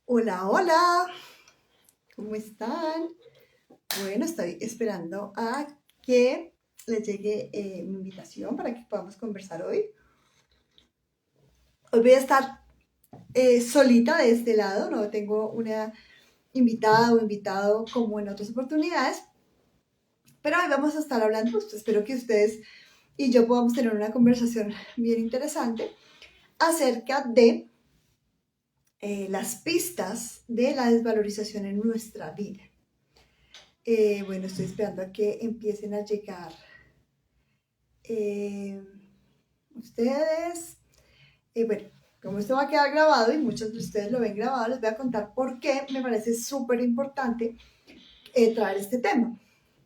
Hola, hola, ¿cómo están? Bueno, estoy esperando a que les llegue mi invitación para que podamos conversar hoy. Hoy voy a estar solita de este lado, no tengo una invitada o invitado como en otras oportunidades, pero hoy vamos a estar hablando, pues, espero que ustedes y yo podamos tener una conversación bien interesante acerca de las pistas de la desvalorización en nuestra vida. Bueno, estoy esperando a que empiecen a llegar eh, ustedes. Bueno, como esto va a quedar grabado y muchos de ustedes lo ven grabado, les voy a contar por qué me parece súper importante traer este tema.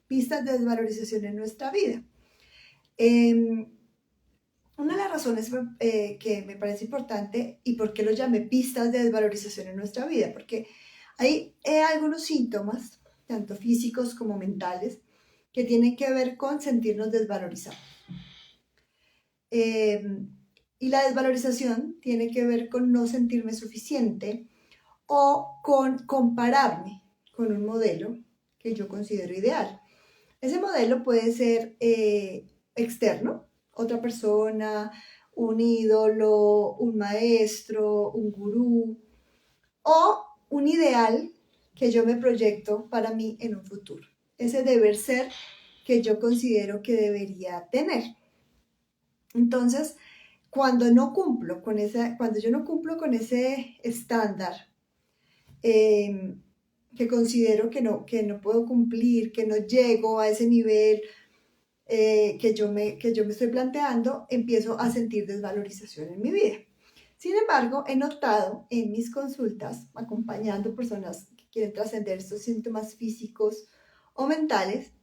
Pistas de desvalorización en nuestra vida. Eh, una de las razones que me parece importante y por qué lo llamé pistas de desvalorización en nuestra vida, porque hay algunos síntomas, tanto físicos como mentales, que tienen que ver con sentirnos desvalorizados. Eh, y la desvalorización tiene que ver con no sentirme suficiente o con compararme con un modelo que yo considero ideal. Ese modelo puede ser externo, otra persona, un ídolo, un maestro, un gurú o un ideal que yo me proyecto para mí en un futuro. Ese deber ser que yo considero que debería tener. Entonces, cuando yo no cumplo con ese estándar eh, que considero que no puedo cumplir, que no llego a ese nivel que yo me estoy planteando, empiezo a sentir desvalorización en mi vida. Sin embargo, he notado en mis consultas, acompañando personas que quieren trascender estos síntomas físicos o mentales,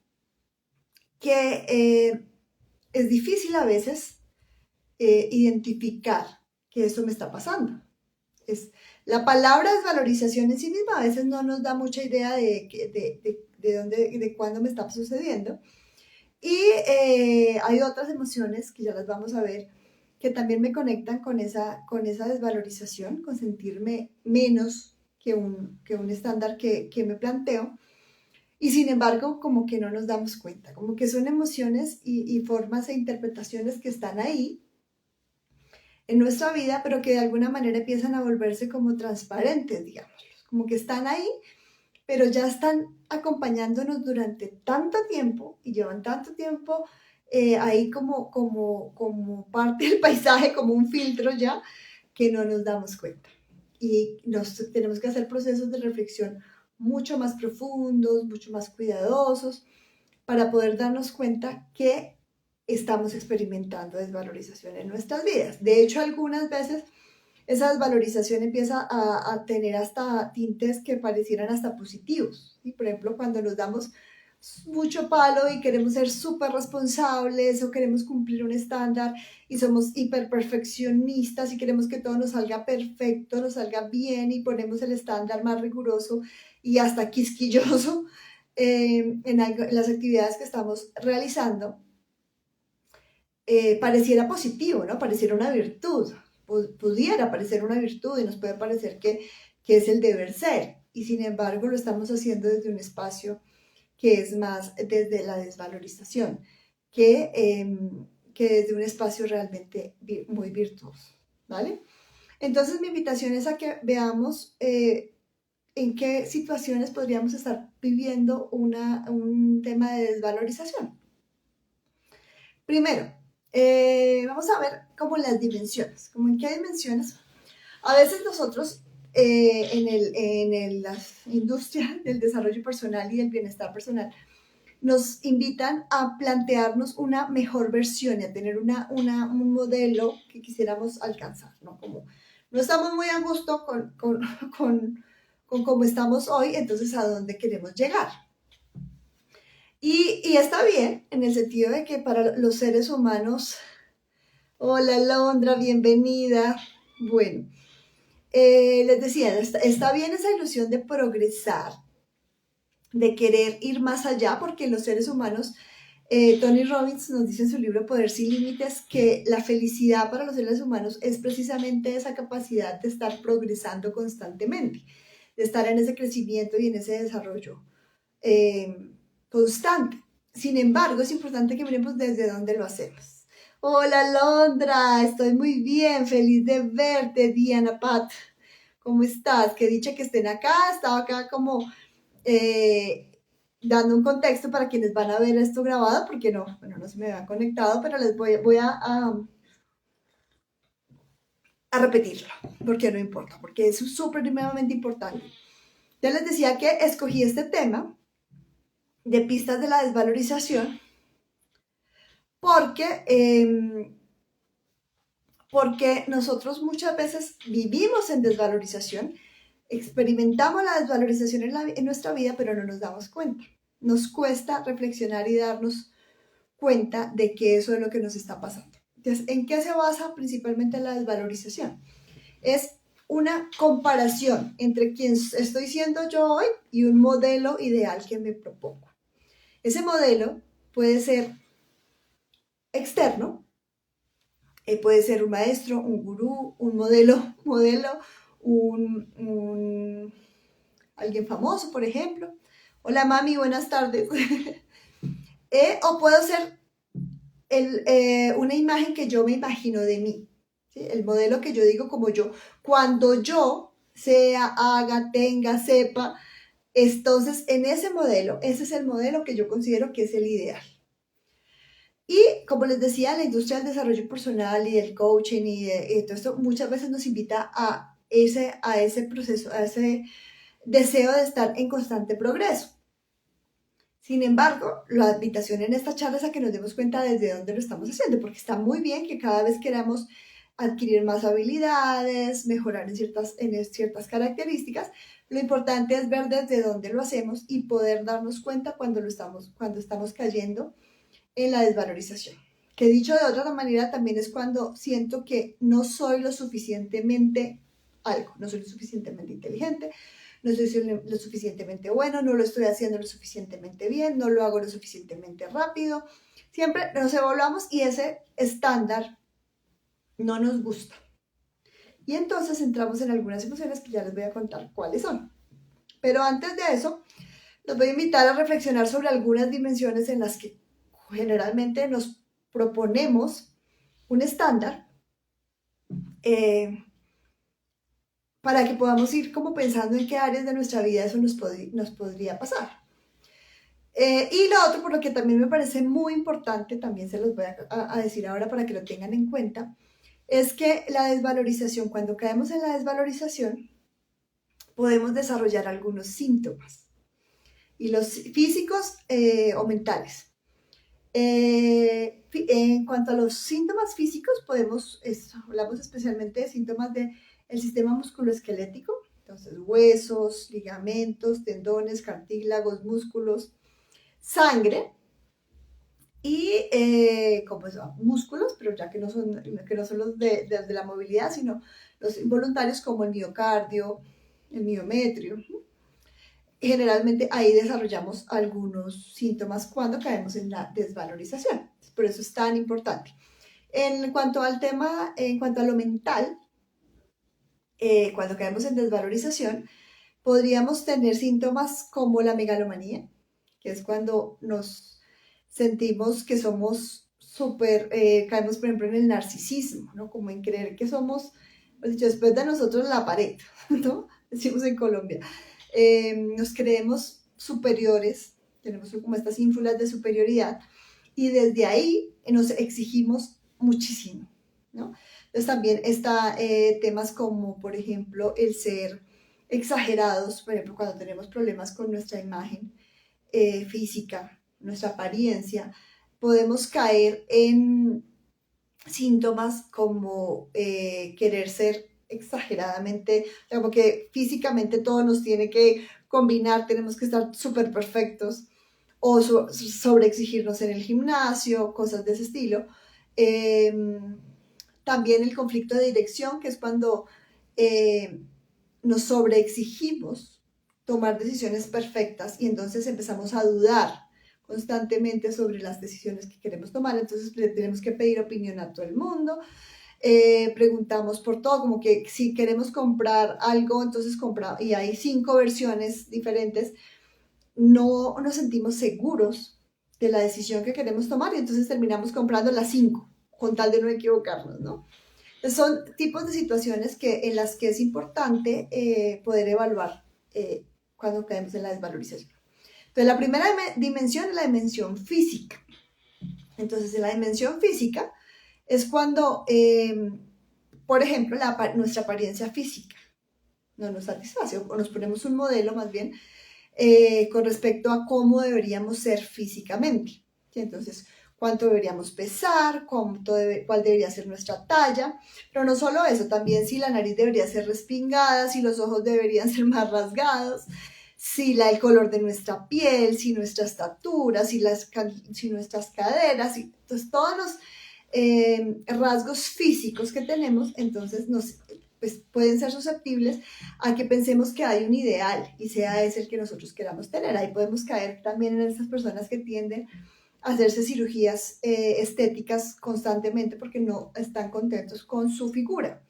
que es difícil a veces identificar que eso me está pasando. La palabra desvalorización en sí misma a veces no nos da mucha idea de dónde, de cuándo me está sucediendo. Y hay otras emociones que ya las vamos a ver que también me conectan con esa desvalorización, con sentirme menos que un estándar que me planteo. Y sin embargo, como que no nos damos cuenta, como que son emociones y formas e interpretaciones que están ahí en nuestra vida, pero que de alguna manera empiezan a volverse como transparentes, digamos, como que están ahí, pero ya están acompañándonos durante tanto tiempo y llevan tanto tiempo ahí como parte del paisaje, como un filtro ya, que no nos damos cuenta. Y tenemos que hacer procesos de reflexión mucho más profundos, mucho más cuidadosos, para poder darnos cuenta que estamos experimentando desvalorización en nuestras vidas. De hecho, algunas veces esa desvalorización empieza a tener hasta tintes que parecieran hasta positivos. ¿Sí? Por ejemplo, cuando nos damos mucho palo y queremos ser súper responsables o queremos cumplir un estándar y somos hiper perfeccionistas y queremos que todo nos salga perfecto, nos salga bien y ponemos el estándar más riguroso y hasta quisquilloso en las actividades que estamos realizando, pareciera positivo, ¿no? Pareciera una virtud, pudiera parecer una virtud y nos puede parecer que es el deber ser. Y sin embargo lo estamos haciendo desde un espacio que es más desde la desvalorización, que desde un espacio realmente muy virtuoso, ¿vale? Entonces mi invitación es a que veamos en qué situaciones podríamos estar viviendo un tema de desvalorización. Primero, vamos a ver como las dimensiones, como en qué dimensiones. A veces nosotros la industria del desarrollo personal y del bienestar personal nos invitan a plantearnos una mejor versión y a tener un modelo que quisiéramos alcanzar, ¿no? Como no estamos muy a gusto con cómo estamos hoy, entonces a dónde queremos llegar. Y está bien en el sentido de que para los seres humanos, hola Londra, bienvenida. Bueno, les decía, está bien esa ilusión de progresar, de querer ir más allá, porque los seres humanos, Tony Robbins nos dice en su libro Poder sin Límites que la felicidad para los seres humanos es precisamente esa capacidad de estar progresando constantemente. de estar en ese crecimiento y en ese desarrollo constante. Sin embargo, es importante que miremos desde dónde lo hacemos. Hola Londra, estoy muy bien, feliz de verte. Diana Pat, ¿cómo estás? Qué dicha que estén acá. Estaba acá como dando un contexto para quienes van a ver esto grabado, porque no se me había conectado, pero les voy a repetirlo, porque no importa, porque es supremamente importante. Ya les decía que escogí este tema de pistas de la desvalorización porque nosotros muchas veces vivimos en desvalorización, experimentamos la desvalorización en nuestra vida, pero no nos damos cuenta. Nos cuesta reflexionar y darnos cuenta de que eso es lo que nos está pasando. Entonces, ¿en qué se basa principalmente la desvalorización? Es una comparación entre quién estoy siendo yo hoy y un modelo ideal que me propongo. Ese modelo puede ser externo, puede ser un maestro, un gurú, un modelo, alguien famoso, por ejemplo. Hola mami, buenas tardes. O puedo ser una imagen que yo me imagino de mí, ¿sí? El modelo que yo digo como yo. Cuando yo sea, haga, tenga, sepa, entonces en ese modelo, ese es el modelo que yo considero que es el ideal. Y como les decía, la industria del desarrollo personal y del coaching y todo esto muchas veces nos invita a ese proceso, a ese deseo de estar en constante progreso. Sin embargo, la invitación en esta charla es a que nos demos cuenta desde dónde lo estamos haciendo, porque está muy bien que cada vez queramos adquirir más habilidades, mejorar en ciertas características. Lo importante es ver desde dónde lo hacemos y poder darnos cuenta cuando estamos cayendo en la desvalorización. Que dicho de otra manera, también es cuando siento que no soy lo suficientemente algo, no soy lo suficientemente inteligente, no soy lo suficientemente bueno, no lo estoy haciendo lo suficientemente bien, no lo hago lo suficientemente rápido. Siempre nos evaluamos y ese estándar no nos gusta. Y entonces entramos en algunas emociones que ya les voy a contar cuáles son. Pero antes de eso, los voy a invitar a reflexionar sobre algunas dimensiones en las que generalmente nos proponemos un estándar para que podamos ir como pensando en qué áreas de nuestra vida eso nos podría pasar. Y lo otro, por lo que también me parece muy importante, también se los voy a decir ahora para que lo tengan en cuenta, es que la desvalorización, cuando caemos en la desvalorización, podemos desarrollar algunos síntomas, y los físicos o mentales. En cuanto a los síntomas físicos, hablamos especialmente de síntomas del sistema musculoesquelético, entonces huesos, ligamentos, tendones, cartílagos, músculos, sangre y músculos, pero ya que no son los de la movilidad, sino los involuntarios como el miocardio, el miometrio. Generalmente ahí desarrollamos algunos síntomas cuando caemos en la desvalorización. Por eso es tan importante. En cuanto al tema, en cuanto a lo mental, cuando caemos en desvalorización, podríamos tener síntomas como la megalomanía, que es cuando nos sentimos que somos caemos por ejemplo en el narcisismo, ¿no? Como en creer que somos, después de nosotros la pared, ¿no? Decimos en Colombia. Nos creemos superiores, tenemos como estas ínfulas de superioridad y desde ahí nos exigimos muchísimo, ¿no? Entonces también está temas como, por ejemplo, el ser exagerados, por ejemplo, cuando tenemos problemas con nuestra imagen física, nuestra apariencia, podemos caer en síntomas como querer ser exageradamente, como que físicamente todo nos tiene que combinar, tenemos que estar súper perfectos, o sobre exigirnos en el gimnasio, cosas de ese estilo. También el conflicto de dirección, que es cuando nos sobreexigimos tomar decisiones perfectas y entonces empezamos a dudar constantemente sobre las decisiones que queremos tomar, entonces le tenemos que pedir opinión a todo el mundo. preguntamos por todo, como que si queremos comprar algo, entonces compramos, y hay 5 versiones diferentes, no nos sentimos seguros de la decisión que queremos tomar y entonces terminamos comprando las 5 con tal de no equivocarnos, ¿no? Entonces son tipos de situaciones en las que es importante poder evaluar cuando caemos en la desvalorización. Entonces la primera dimensión es la dimensión física. Entonces en la dimensión física es cuando, por ejemplo, nuestra apariencia física no nos satisface o nos ponemos un modelo más bien con respecto a cómo deberíamos ser físicamente. ¿Sí? Entonces, cuánto deberíamos pesar, cuál debería ser nuestra talla, pero no solo eso, también si la nariz debería ser respingada, si los ojos deberían ser más rasgados, si el color de nuestra piel, si nuestra estatura, si nuestras caderas, entonces todos los rasgos físicos que tenemos, entonces pues pueden ser susceptibles a que pensemos que hay un ideal y sea ese el que nosotros queramos tener. Ahí podemos caer también en esas personas que tienden a hacerse cirugías estéticas constantemente porque no están contentos con su figura.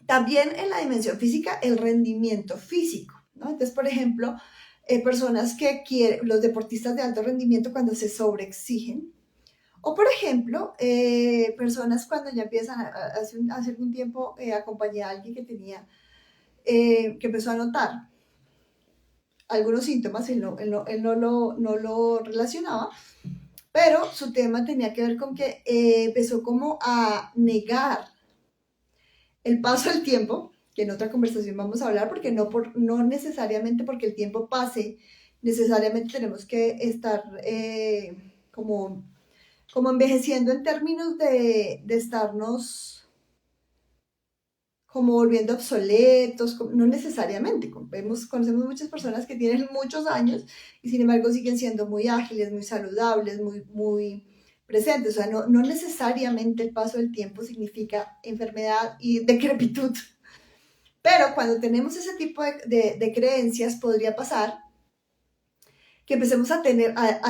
También en la dimensión física, el rendimiento físico, ¿no? Entonces, por ejemplo, personas que quieren, los deportistas de alto rendimiento cuando se sobreexigen, o por ejemplo, personas cuando ya empiezan, hace algún tiempo acompañé a alguien que que empezó a notar algunos síntomas, él no lo relacionaba, pero su tema tenía que ver con que empezó como a negar el paso del tiempo, que en otra conversación vamos a hablar, porque no necesariamente porque el tiempo pase, necesariamente tenemos que estar como envejeciendo en términos de estarnos como volviendo obsoletos, no necesariamente. Conocemos muchas personas que tienen muchos años y sin embargo siguen siendo muy ágiles, muy saludables, muy presentes. O sea, no necesariamente el paso del tiempo significa enfermedad y decrepitud. Pero cuando tenemos ese tipo de creencias, podría pasar que empecemos a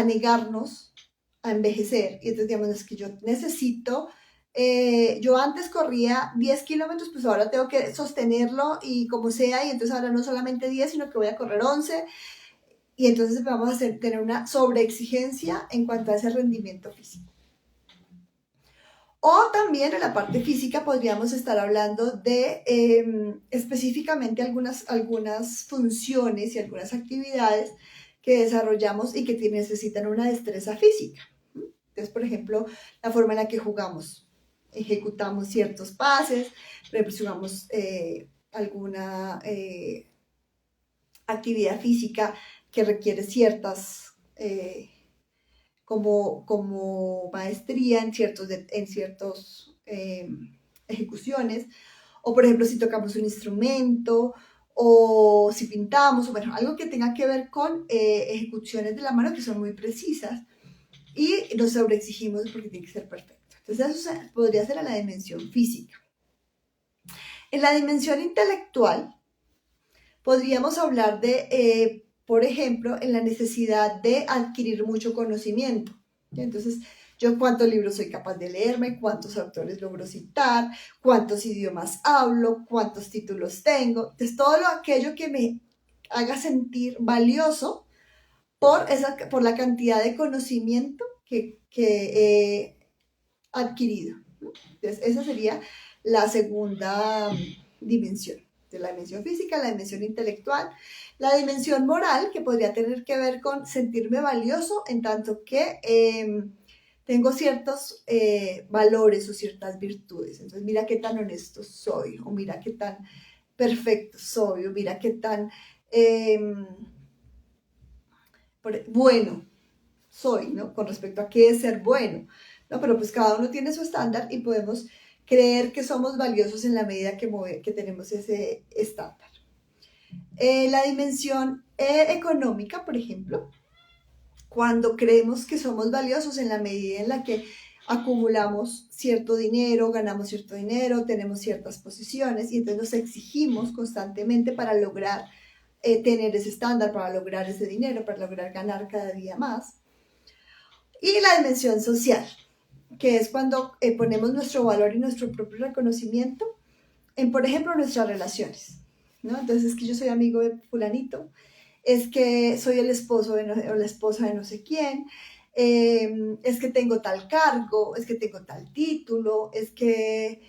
negarnos a envejecer. Y entonces, digamos, es que yo necesito, yo antes corría 10 kilómetros, pues ahora tengo que sostenerlo y como sea, y entonces ahora no solamente 10, sino que voy a correr 11. Y entonces vamos a tener una sobreexigencia en cuanto a ese rendimiento físico. O también en la parte física podríamos estar hablando de específicamente algunas funciones y algunas actividades que desarrollamos y que necesitan una destreza física. Entonces, por ejemplo, la forma en la que ejecutamos ciertos pases, por ejemplo, si jugamos alguna actividad física que requiere ciertas como maestría en ciertos ejecuciones, o por ejemplo si tocamos un instrumento, o si pintamos, o bueno, algo que tenga que ver con ejecuciones de la mano que son muy precisas, y nos sobreexigimos porque tiene que ser perfecto. Entonces eso podría ser en la dimensión física. En la dimensión intelectual, podríamos hablar de por ejemplo, en la necesidad de adquirir mucho conocimiento. Entonces, yo cuántos libros soy capaz de leerme, cuántos autores logro citar, cuántos idiomas hablo, cuántos títulos tengo. Entonces, todo aquello que me haga sentir valioso por la cantidad de conocimiento que he adquirido. Entonces, esa sería la segunda dimensión. De la dimensión física, la dimensión intelectual, la dimensión moral, que podría tener que ver con sentirme valioso en tanto que tengo ciertos valores o ciertas virtudes. Entonces, mira qué tan honesto soy, o mira qué tan perfecto soy, o mira qué tan bueno soy, ¿no? Con respecto a qué es ser bueno, ¿no? Pero pues cada uno tiene su estándar y podemos creer que somos valiosos en la medida que tenemos ese estándar. La dimensión económica, por ejemplo, cuando creemos que somos valiosos en la medida en la que acumulamos cierto dinero, ganamos cierto dinero, tenemos ciertas posiciones y entonces nos exigimos constantemente para lograr tener ese estándar, para lograr ese dinero, para lograr ganar cada día más. Y la dimensión social. que es cuando ponemos nuestro valor y nuestro propio reconocimiento en, por ejemplo, nuestras relaciones, ¿no? Entonces, es que yo soy amigo de fulanito, es que soy el esposo o la esposa de no sé quién, es que tengo tal cargo, es que tengo tal título, es que,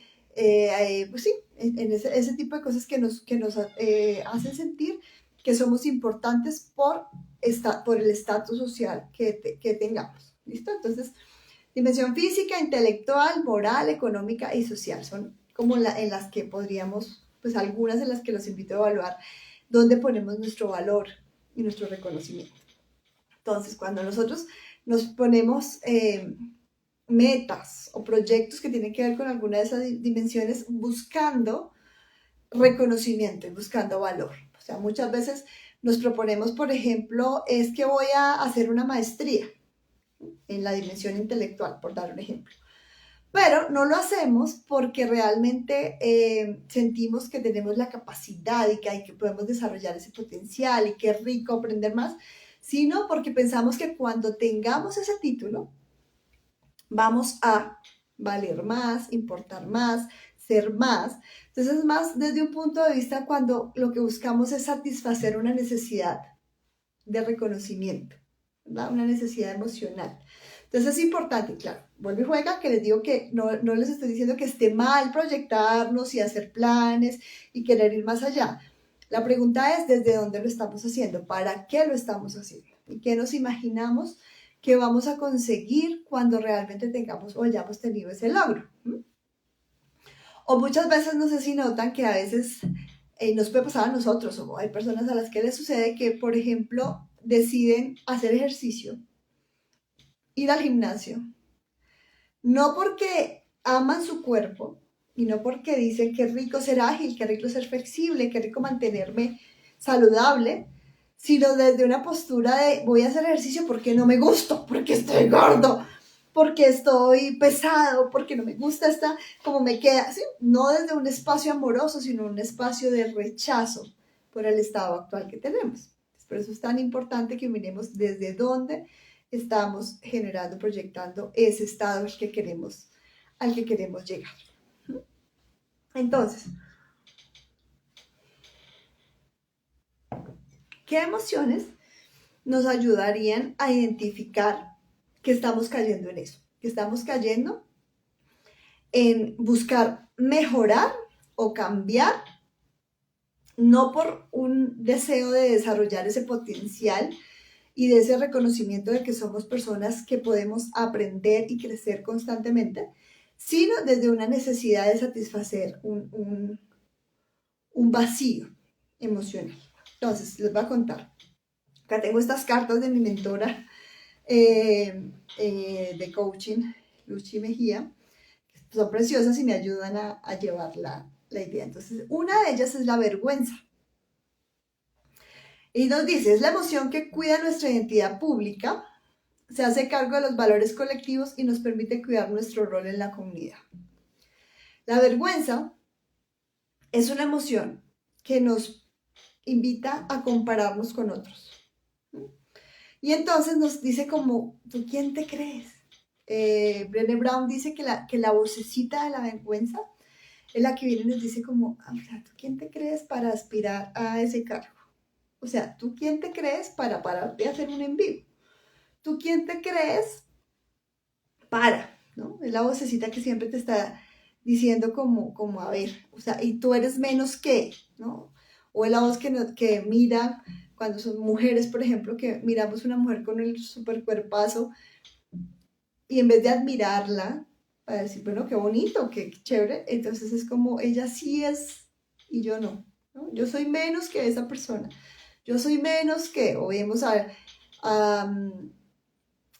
pues sí, en ese tipo de cosas que nos hacen sentir que somos importantes por el estatus social que tengamos, ¿listo? Entonces, dimensión física, intelectual, moral, económica y social son como en las que podríamos, pues algunas en las que los invito a evaluar, dónde ponemos nuestro valor y nuestro reconocimiento. Entonces, cuando nosotros nos ponemos metas o proyectos que tienen que ver con alguna de esas dimensiones, buscando reconocimiento y buscando valor. O sea, muchas veces nos proponemos, por ejemplo, es que voy a hacer una maestría en la dimensión intelectual, por dar un ejemplo. Pero no lo hacemos porque realmente sentimos que tenemos la capacidad y que podemos desarrollar ese potencial y que es rico aprender más, sino porque pensamos que cuando tengamos ese título vamos a valer más, importar más, ser más. Entonces es más desde un punto de vista cuando lo que buscamos es satisfacer una necesidad de reconocimiento, ¿verdad? Una necesidad emocional. Entonces es importante, claro, vuelve y juega, que les digo que no les estoy diciendo que esté mal proyectarnos y hacer planes y querer ir más allá. La pregunta es desde dónde lo estamos haciendo, para qué lo estamos haciendo y qué nos imaginamos que vamos a conseguir cuando realmente tengamos o hayamos tenido ese logro. O muchas veces no sé si notan que a veces nos puede pasar a nosotros o hay personas a las que les sucede que, por ejemplo, deciden hacer ejercicio, ir al gimnasio, no porque aman su cuerpo y no porque dicen que rico ser ágil, que rico ser flexible, que rico mantenerme saludable, sino desde una postura de voy a hacer ejercicio porque no me gusto, porque estoy gordo, porque estoy pesado, porque no me gusta esta, como me queda, ¿sí? No desde un espacio amoroso, sino un espacio de rechazo por el estado actual que tenemos. Por eso es tan importante que miremos desde dónde estamos generando, proyectando ese estado al que queremos llegar. Entonces, ¿qué emociones nos ayudarían a identificar que estamos cayendo en eso? Que estamos cayendo en buscar mejorar o cambiar, no por un deseo de desarrollar ese potencial y de ese reconocimiento de que somos personas que podemos aprender y crecer constantemente, sino desde una necesidad de satisfacer un vacío emocional. Entonces, les voy a contar. Acá tengo estas cartas de mi mentora de coaching, Luchi Mejía, que son preciosas y me ayudan a llevar la idea. Entonces, una de ellas es la vergüenza. Y nos dice, es la emoción que cuida nuestra identidad pública, se hace cargo de los valores colectivos y nos permite cuidar nuestro rol en la comunidad. La vergüenza es una emoción que nos invita a compararnos con otros. Y entonces nos dice como, ¿tú quién te crees? Brené Brown dice que la vocecita de la vergüenza es la que viene y nos dice como, o sea, ¿tú quién te crees para aspirar a ese cargo? O sea, ¿tú quién te crees para parar de hacer un en vivo? ¿Tú quién te crees para? ¿No? Es la vocecita que siempre te está diciendo como a ver, o sea, y tú eres menos que, ¿no? O es la voz que mira, cuando son mujeres, por ejemplo, que miramos una mujer con el super cuerpazo y en vez de admirarla, para decir, bueno, qué bonito, qué chévere, entonces es como, ella sí es y yo no, ¿no? Yo soy menos que esa persona, yo soy menos que, o vemos a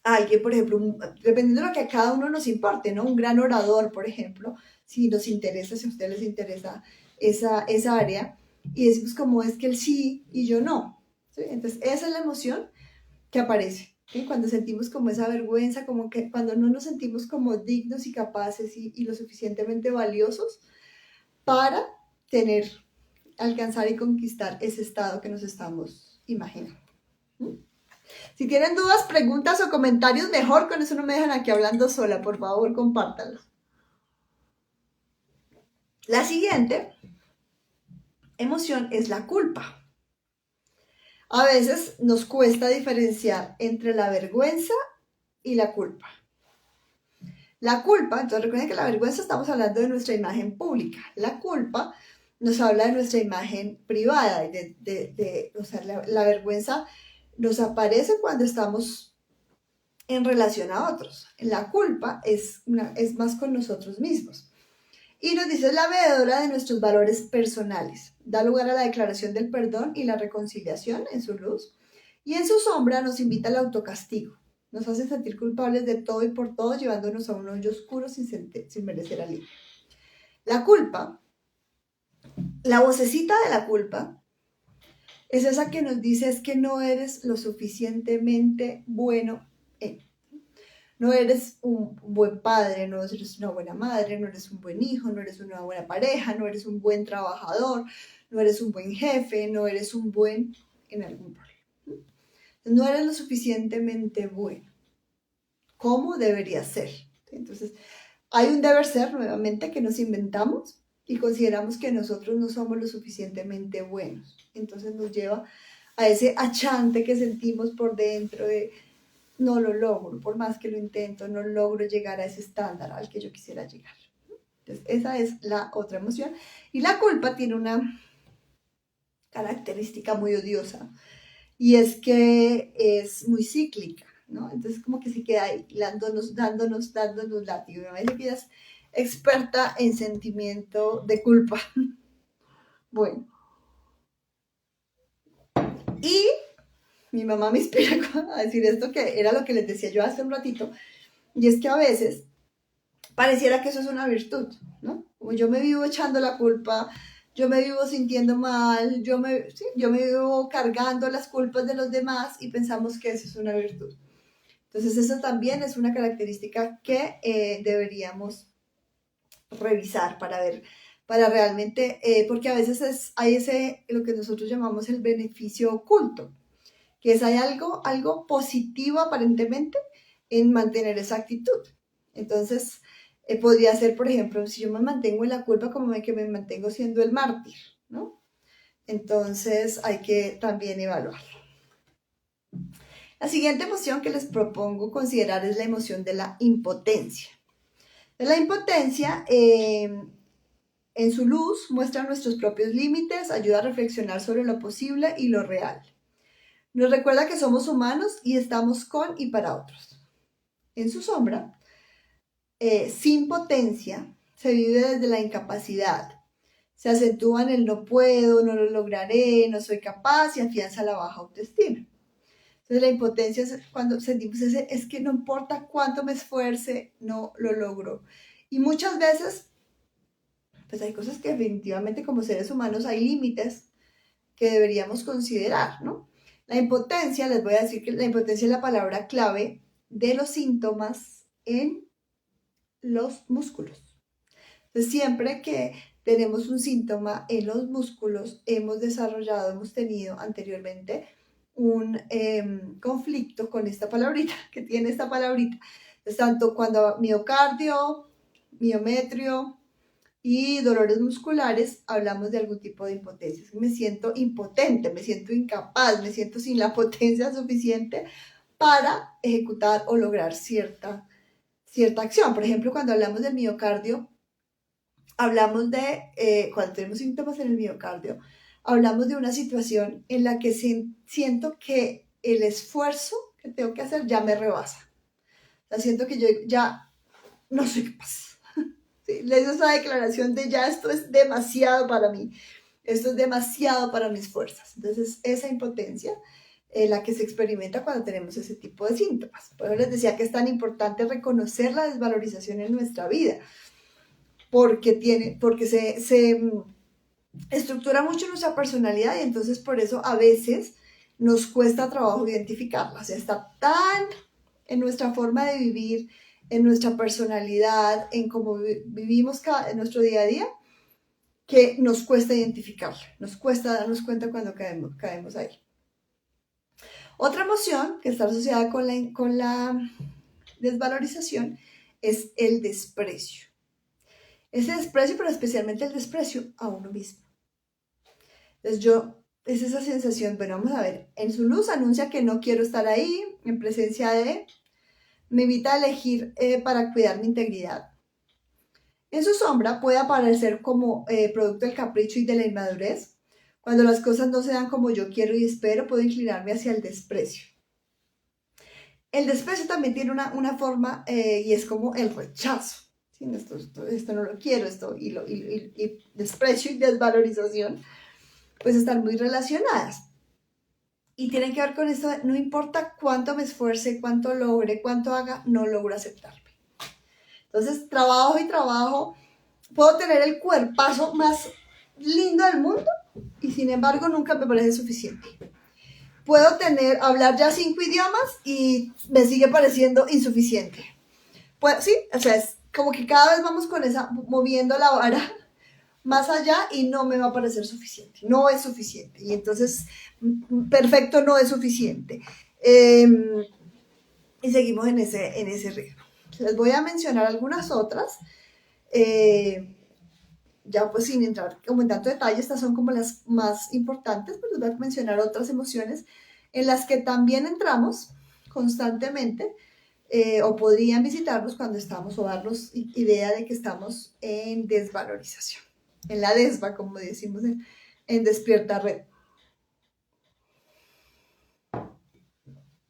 alguien, por ejemplo, dependiendo de lo que a cada uno nos importe, ¿no? Un gran orador, por ejemplo, si nos interesa, si a ustedes les interesa esa área, y decimos como es que él sí y yo no, ¿sí? Entonces, esa es la emoción que aparece, ¿sí? Cuando sentimos como esa vergüenza, como que cuando no nos sentimos como dignos y capaces y lo suficientemente valiosos para tener, alcanzar y conquistar ese estado que nos estamos imaginando. ¿Mm? Si tienen dudas, preguntas o comentarios, mejor, con eso no me dejan aquí hablando sola, por favor, compártanlo. La siguiente emoción es la culpa. A veces nos cuesta diferenciar entre la vergüenza y la culpa. La culpa, entonces recuerden que la vergüenza estamos hablando de nuestra imagen pública. La culpa nos habla de nuestra imagen privada. O sea, la vergüenza nos aparece cuando estamos en relación a otros. La culpa es más con nosotros mismos. Y nos dice, es la veedora de nuestros valores personales. Da lugar a la declaración del perdón y la reconciliación en su luz. Y en su sombra nos invita al autocastigo. Nos hace sentir culpables de todo y por todo, llevándonos a un hoyo oscuro sin merecer alivio. La culpa, la vocecita de la culpa, es esa que nos dice es que no eres lo suficientemente bueno en. No eres un buen padre, no eres una buena madre, no eres un buen hijo, no eres una buena pareja, no eres un buen trabajador, no eres un buen jefe, no eres un buen en algún rol. No eres lo suficientemente bueno. ¿Cómo debería ser? Entonces, hay un deber ser nuevamente que nos inventamos y consideramos que nosotros no somos lo suficientemente buenos. Entonces nos lleva a ese achante que sentimos por dentro de no lo logro, por más que lo intento, no logro llegar a ese estándar al que yo quisiera llegar. Entonces, esa es la otra emoción. Y la culpa tiene una característica muy odiosa, y es que es muy cíclica, ¿no? Entonces, como que se queda ahí, dándonos látigo. Me parece que ella es experta en sentimiento de culpa. Bueno, y mi mamá me inspira a decir esto, que era lo que les decía yo hace un ratito, y es que a veces pareciera que eso es una virtud, ¿no? Como yo me vivo echando la culpa, yo me vivo sintiendo mal, yo me vivo cargando las culpas de los demás y pensamos que eso es una virtud. Entonces eso también es una característica que deberíamos revisar para ver, para realmente, porque a veces hay lo que nosotros llamamos el beneficio oculto, que es hay algo positivo aparentemente en mantener esa actitud. Entonces, podría ser, por ejemplo, si yo me mantengo en la culpa, como que me mantengo siendo el mártir, ¿no? Entonces, hay que también evaluarlo. La siguiente emoción que les propongo considerar es la emoción de la impotencia. La impotencia, en su luz, muestra nuestros propios límites, ayuda a reflexionar sobre lo posible y lo real. Nos recuerda que somos humanos y estamos con y para otros. En su sombra, sin potencia, se vive desde la incapacidad. Se acentúa en el no puedo, no lo lograré, no soy capaz y afianza la baja autoestima. Entonces la impotencia es cuando sentimos es que no importa cuánto me esfuerce, no lo logro. Y muchas veces, pues hay cosas que definitivamente como seres humanos hay límites que deberíamos considerar, ¿no? La impotencia, les voy a decir que la impotencia es la palabra clave de los síntomas en los músculos. Entonces, siempre que tenemos un síntoma en los músculos, hemos tenido anteriormente un conflicto con esta palabrita, que tiene esta palabrita. Entonces, tanto cuando miocardio, miometrio y dolores musculares, hablamos de algún tipo de impotencia. Me siento impotente, me siento incapaz, me siento sin la potencia suficiente para ejecutar o lograr cierta acción. Por ejemplo, cuando hablamos del miocardio, hablamos de, cuando tenemos síntomas en el miocardio, hablamos de una situación en la que siento que el esfuerzo que tengo que hacer ya me rebasa. O sea, siento que yo ya no soy capaz. ¿Sí? Les doy esa declaración de ya esto es demasiado para mí. Esto es demasiado para mis fuerzas. Entonces, esa impotencia es la que se experimenta cuando tenemos ese tipo de síntomas. Por eso les decía que es tan importante reconocer la desvalorización en nuestra vida, porque se estructura mucho nuestra personalidad y entonces por eso a veces nos cuesta trabajo identificarla. O sea, está tan en nuestra forma de vivir, en nuestra personalidad, en cómo vivimos en nuestro día a día, que nos cuesta identificarla, nos cuesta darnos cuenta cuando caemos ahí. Otra emoción que está asociada con la desvalorización es el desprecio. Ese desprecio, pero especialmente el desprecio a uno mismo. Entonces es esa sensación, bueno, vamos a ver, en su luz anuncia que no quiero estar ahí, en presencia de, me invita a elegir para cuidar mi integridad. En su sombra puede aparecer como producto del capricho y de la inmadurez. Cuando las cosas no se dan como yo quiero y espero, puedo inclinarme hacia el desprecio. El desprecio también tiene una forma y es como el rechazo. ¿Sí? Esto no lo quiero, y desprecio y desvalorización, pues están muy relacionadas. Y tienen que ver con esto, no importa cuánto me esfuerce, cuánto logre, cuánto haga, no logro aceptarme. Entonces, trabajo y trabajo, puedo tener el cuerpazo más lindo del mundo y sin embargo nunca me parece suficiente. Puedo hablar ya 5 idiomas y me sigue pareciendo insuficiente. Pues sí, o sea, es como que cada vez vamos con moviendo la vara más allá y no me va a parecer suficiente, no es suficiente. Y entonces, perfecto no es suficiente. Y seguimos en ese ritmo. Les voy a mencionar algunas otras. Ya pues sin entrar como en tanto detalle, estas son como las más importantes, pero les voy a mencionar otras emociones en las que también entramos constantemente o podrían visitarnos cuando estamos o darnos idea de que estamos en desvalorización, en la desva, como decimos en Despierta Red.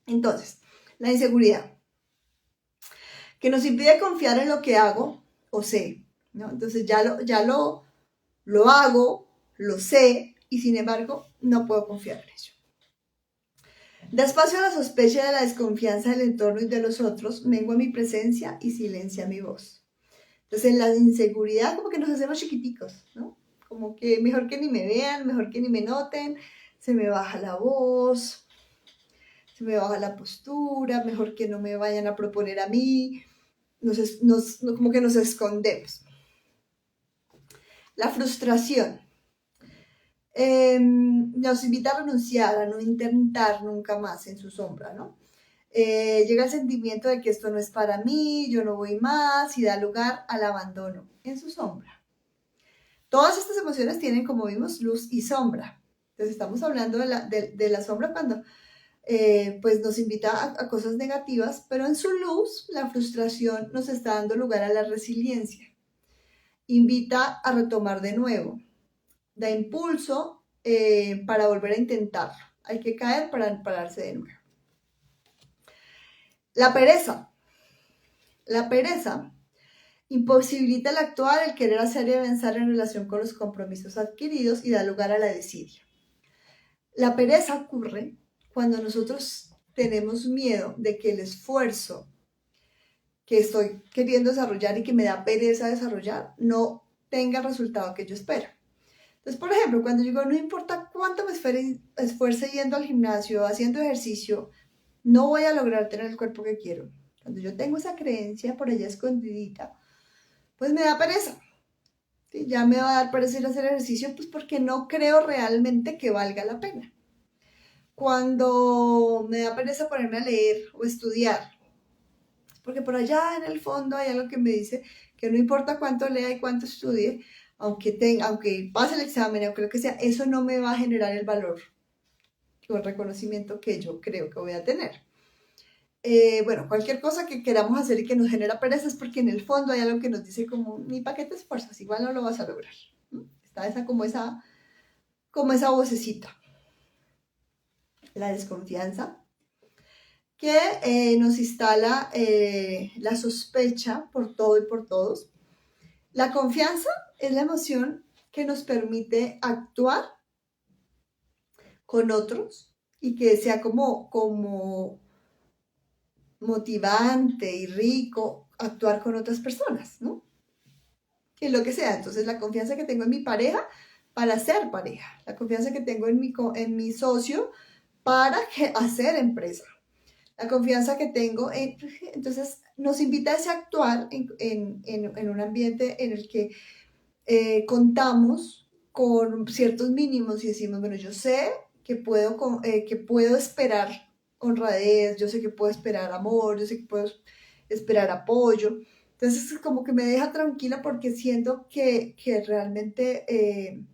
Entonces, la inseguridad, que nos impide confiar en lo que hago o sé, ¿no? Entonces ya lo hago, lo sé, y sin embargo no puedo confiar en ello. Da espacio a la sospecha y a la desconfianza del entorno y de los otros, mengua mi presencia y silencia mi voz. Entonces en la inseguridad como que nos hacemos chiquiticos, ¿no? Como que mejor que ni me vean, mejor que ni me noten, se me baja la voz, se me baja la postura, mejor que no me vayan a proponer a mí, como que nos escondemos. La frustración. Nos invita a renunciar, a no intentar nunca más en su sombra, ¿no? Llega el sentimiento de que esto no es para mí, yo no voy más y da lugar al abandono en su sombra. Todas estas emociones tienen, como vimos, luz y sombra. Entonces estamos hablando de la sombra cuando pues nos invita a cosas negativas, pero en su luz la frustración nos está dando lugar a la resiliencia. Invita a retomar de nuevo, da impulso para volver a intentarlo. Hay que caer para pararse de nuevo. La pereza. La pereza imposibilita el actuar, el querer hacer y avanzar en relación con los compromisos adquiridos y da lugar a la desidia. La pereza ocurre cuando nosotros tenemos miedo de que el esfuerzo que estoy queriendo desarrollar y que me da pereza desarrollar no tenga el resultado que yo espero. Entonces, por ejemplo, cuando digo, no importa cuánto me esfuerce yendo al gimnasio, haciendo ejercicio, no voy a lograr tener el cuerpo que quiero. Cuando yo tengo esa creencia por allá escondidita, pues me da pereza. ¿Sí? Ya me va a dar pereza ir a hacer ejercicio, pues porque no creo realmente que valga la pena. Cuando me da pereza ponerme a leer o estudiar, porque por allá en el fondo hay algo que me dice que no importa cuánto lea y cuánto estudie, aunque pase el examen, aunque lo que sea, eso no me va a generar el valor o el reconocimiento que yo creo que voy a tener. Bueno, cualquier cosa que queramos hacer y que nos genera pereza es porque en el fondo hay algo que nos dice como, ni para qué te esfuerzas, igual no lo vas a lograr. Está como esa vocecita. La desconfianza, que nos instala la sospecha por todo y por todos. La confianza es la emoción que nos permite actuar con otros y que sea como motivante y rico actuar con otras personas, ¿no? Que lo que sea. Entonces, la confianza que tengo en mi pareja para ser pareja, la confianza que tengo en mi socio para hacer empresa, la confianza que tengo entonces nos invita a ese actuar en un ambiente en el que contamos con ciertos mínimos y decimos, bueno, yo sé que puedo esperar honradez, yo sé que puedo esperar amor, yo sé que puedo esperar apoyo. Entonces es como que me deja tranquila porque siento que realmente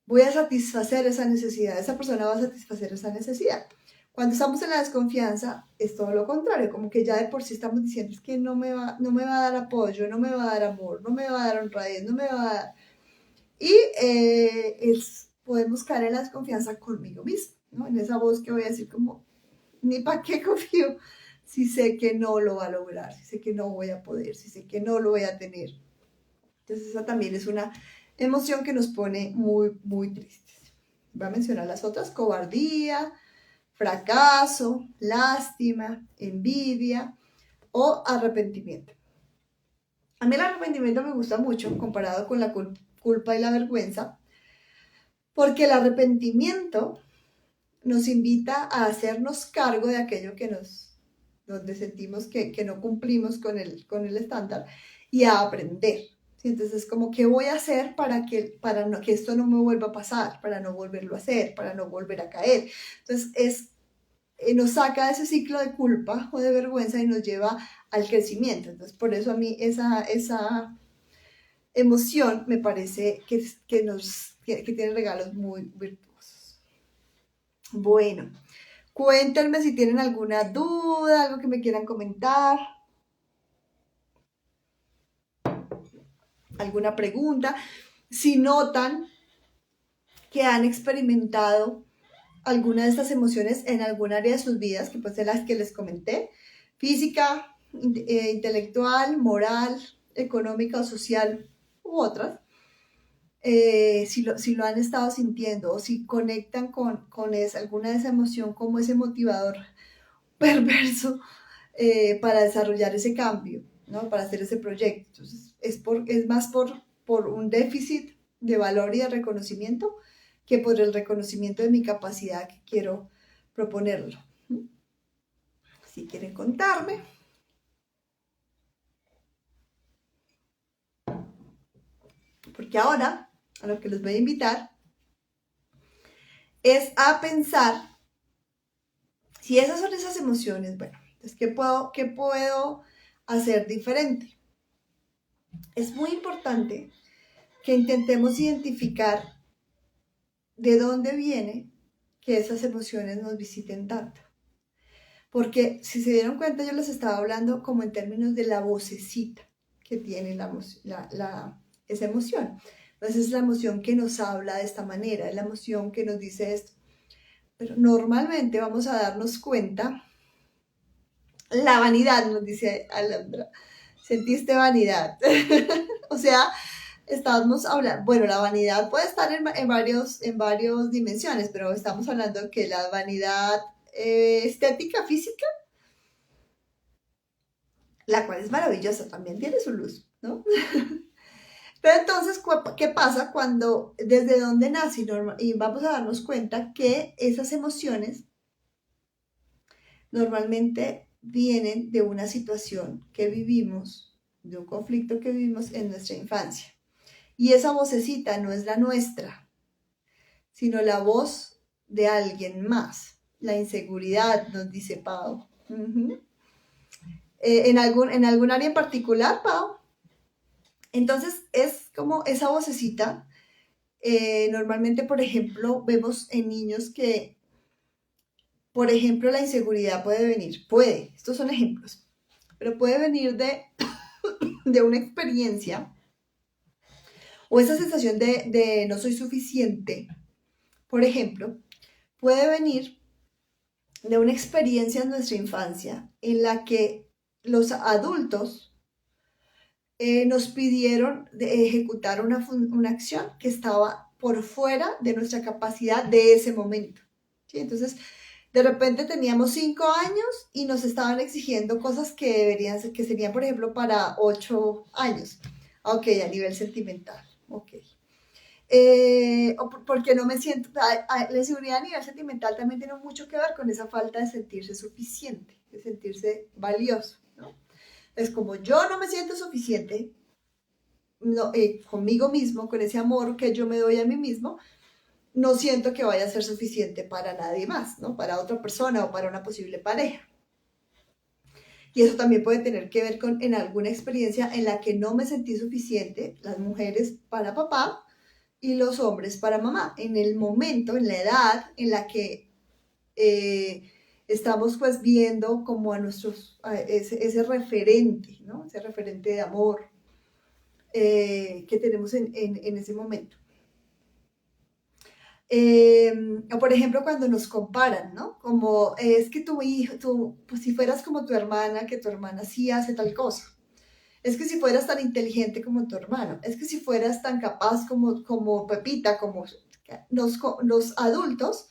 voy a satisfacer esa necesidad, esa persona va a satisfacer esa necesidad. Cuando estamos en la desconfianza es todo lo contrario, como que ya de por sí estamos diciendo es que no me va a dar apoyo, no me va a dar amor, no me va a dar honradez, no me va a dar... Y podemos caer en la desconfianza conmigo mismo, ¿no? En esa voz que voy a decir como, ni para qué confío si sé que no lo va a lograr, si sé que no voy a poder, si sé que no lo voy a tener. Entonces esa también es una emoción que nos pone muy, muy tristes. Voy a mencionar las otras: cobardía, fracaso, lástima, envidia o arrepentimiento. A mí el arrepentimiento me gusta mucho comparado con la culpa y la vergüenza, porque el arrepentimiento nos invita a hacernos cargo de aquello donde sentimos que no cumplimos con el estándar y a aprender. ¿Sí? Entonces, como, ¿qué voy a hacer que esto no me vuelva a pasar, para no volverlo a hacer, para no volver a caer? Entonces, nos saca de ese ciclo de culpa o de vergüenza y nos lleva al crecimiento. Entonces, por eso a mí esa emoción me parece que tiene regalos muy virtuosos. Bueno, cuéntenme si tienen alguna duda, algo que me quieran comentar, alguna pregunta. Si notan que han experimentado alguna de estas emociones en algún área de sus vidas, que pues de las que les comenté: física, intelectual, moral, económica o social u otras, si lo han estado sintiendo o si conectan con alguna de esa emoción como ese motivador perverso para desarrollar ese cambio, ¿no? Para hacer ese proyecto. Entonces, es más por un déficit de valor y de reconocimiento que por el reconocimiento de mi capacidad que quiero proponerlo. Si quieren contarme. Porque ahora, a lo que les voy a invitar es a pensar si esas son esas emociones. Bueno, entonces, ¿qué puedo hacer diferente? Es muy importante que intentemos identificar de dónde viene que esas emociones nos visiten tanto. Porque si se dieron cuenta, yo les estaba hablando como en términos de la vocecita que tiene esa emoción. Entonces es la emoción que nos habla de esta manera, es la emoción que nos dice esto. Pero normalmente vamos a darnos cuenta, la vanidad, nos dice Alondra, sentiste vanidad. O sea, estamos hablando, bueno, la vanidad puede estar en varias dimensiones, pero estamos hablando que la vanidad estética, física, la cual es maravillosa, también tiene su luz, ¿no? Pero entonces, ¿qué pasa desde dónde nace? Y vamos a darnos cuenta que esas emociones normalmente vienen de una situación que vivimos, de un conflicto que vivimos en nuestra infancia. Y esa vocecita no es la nuestra, sino la voz de alguien más. La inseguridad, nos dice Pau. ¿En algún área en particular, Pau? Entonces es como esa vocecita. Normalmente, por ejemplo, vemos en niños que, por ejemplo, la inseguridad estos son ejemplos, pero puede venir de una experiencia o esa sensación de no soy suficiente, por ejemplo, puede venir de una experiencia en nuestra infancia en la que los adultos nos pidieron de ejecutar una acción que estaba por fuera de nuestra capacidad de ese momento. ¿Sí? Entonces, de repente teníamos 5 años y nos estaban exigiendo cosas que serían, por ejemplo, para 8 años. Ok, a nivel sentimental. Ok. Porque no me siento, la inseguridad a nivel sentimental también tiene mucho que ver con esa falta de sentirse suficiente, de sentirse valioso, ¿no? Es como yo no me siento suficiente, no, conmigo mismo, con ese amor que yo me doy a mí mismo, no siento que vaya a ser suficiente para nadie más, ¿no? Para otra persona o para una posible pareja. Y eso también puede tener que ver con en alguna experiencia en la que no me sentí suficiente, las mujeres para papá y los hombres para mamá, en el momento, en la edad en la que estamos pues viendo como a ese referente, ¿no? Ese referente de amor que tenemos en ese momento. O por ejemplo, cuando nos comparan, ¿no? Como es que tu hijo, pues si fueras como tu hermana, que tu hermana sí hace tal cosa. Es que si fueras tan inteligente como tu hermano. Es que si fueras tan capaz como Pepita, como los adultos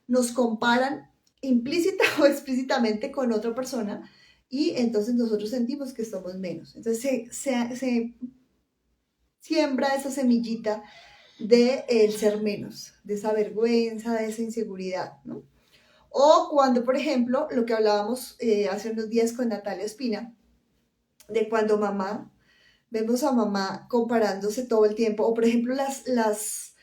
nos comparan implícita o explícitamente con otra persona y entonces nosotros sentimos que somos menos. Entonces se siembra esa semillita de el ser menos, de esa vergüenza, de esa inseguridad, ¿no? O cuando, por ejemplo, lo que hablábamos hace unos días con Natalia Espina, de cuando vemos a mamá comparándose todo el tiempo, o por ejemplo las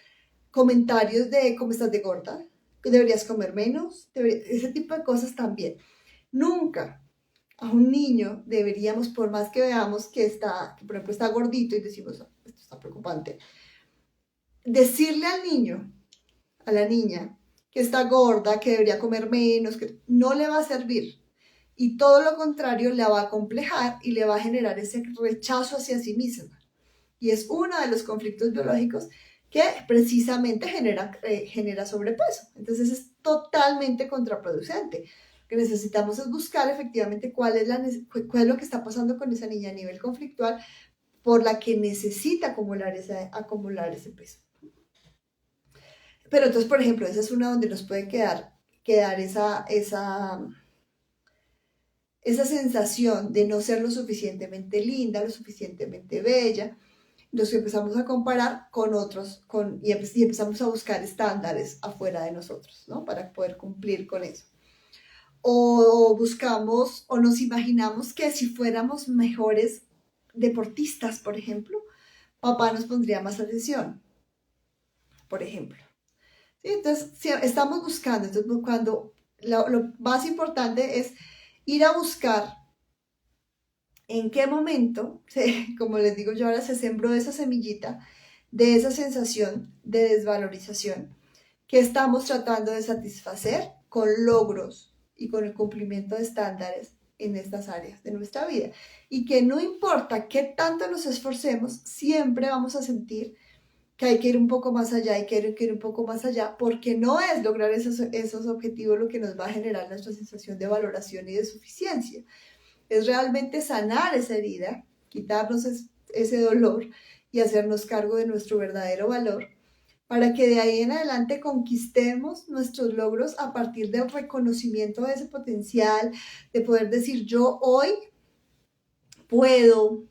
comentarios de cómo estás de gorda, que deberías comer menos, ese tipo de cosas también. Nunca a un niño deberíamos, por más que veamos que por ejemplo está gordito y decimos, "Oh, esto está preocupante", decirle al niño, a la niña, que está gorda, que debería comer menos, que no le va a servir. Y todo lo contrario, la va a acomplejar y le va a generar ese rechazo hacia sí misma. Y es uno de los conflictos biológicos que precisamente genera sobrepeso. Entonces es totalmente contraproducente. Lo que necesitamos es buscar efectivamente cuál es lo que está pasando con esa niña a nivel conflictual por la que necesita acumular ese peso. Pero entonces, por ejemplo, esa es una donde nos puede quedar esa sensación de no ser lo suficientemente linda, lo suficientemente bella. Nos empezamos a comparar con otros y empezamos a buscar estándares afuera de nosotros, ¿no? Para poder cumplir con eso. O buscamos o nos imaginamos que si fuéramos mejores deportistas, por ejemplo, papá nos pondría más atención, por ejemplo. ¿Sí? Entonces, si estamos buscando, entonces cuando lo más importante es ir a buscar en qué momento, como les digo yo ahora, se sembró esa semillita de esa sensación de desvalorización que estamos tratando de satisfacer con logros y con el cumplimiento de estándares en estas áreas de nuestra vida. Y que no importa qué tanto nos esforcemos, siempre vamos a sentir que hay que ir un poco más allá, hay que ir un poco más allá, porque no es lograr esos objetivos lo que nos va a generar nuestra sensación de valoración y de suficiencia. Es realmente sanar esa herida, quitarnos ese dolor y hacernos cargo de nuestro verdadero valor, para que de ahí en adelante conquistemos nuestros logros a partir del reconocimiento de ese potencial, de poder decir yo hoy puedo,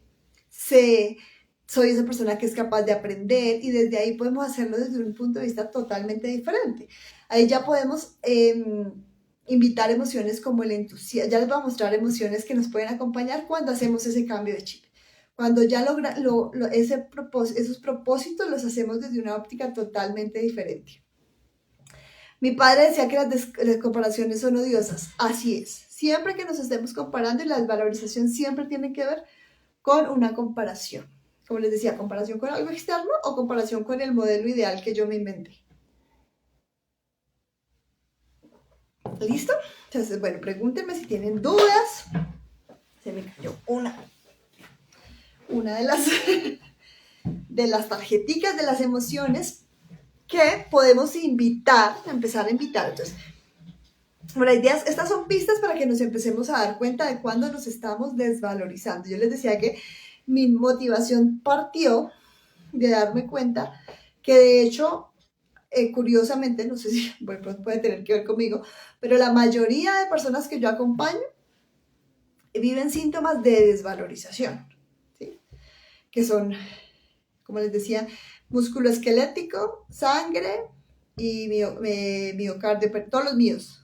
sé, soy esa persona que es capaz de aprender y desde ahí podemos hacerlo desde un punto de vista totalmente diferente. Ahí ya podemos invitar emociones como el entusiasmo, ya les voy a mostrar emociones que nos pueden acompañar cuando hacemos ese cambio de chip. Cuando ya esos propósitos los hacemos desde una óptica totalmente diferente. Mi padre decía que las comparaciones son odiosas. Así es. Siempre que nos estemos comparando y la desvalorización siempre tiene que ver con una comparación. Como les decía, comparación con algo externo o comparación con el modelo ideal que yo me inventé. ¿Listo? Entonces, bueno, pregúntenme si tienen dudas. Se me cayó una de las tarjeticas de las emociones que podemos empezar a invitar. Entonces, bueno, ideas, estas son pistas para que nos empecemos a dar cuenta de cuándo nos estamos desvalorizando. Yo les decía que mi motivación partió de darme cuenta que de hecho, curiosamente, no sé si puede tener que ver conmigo, pero la mayoría de personas que yo acompaño viven síntomas de desvalorización, ¿sí? Que son, como les decía, músculo esquelético, sangre y miocardio, todos los míos.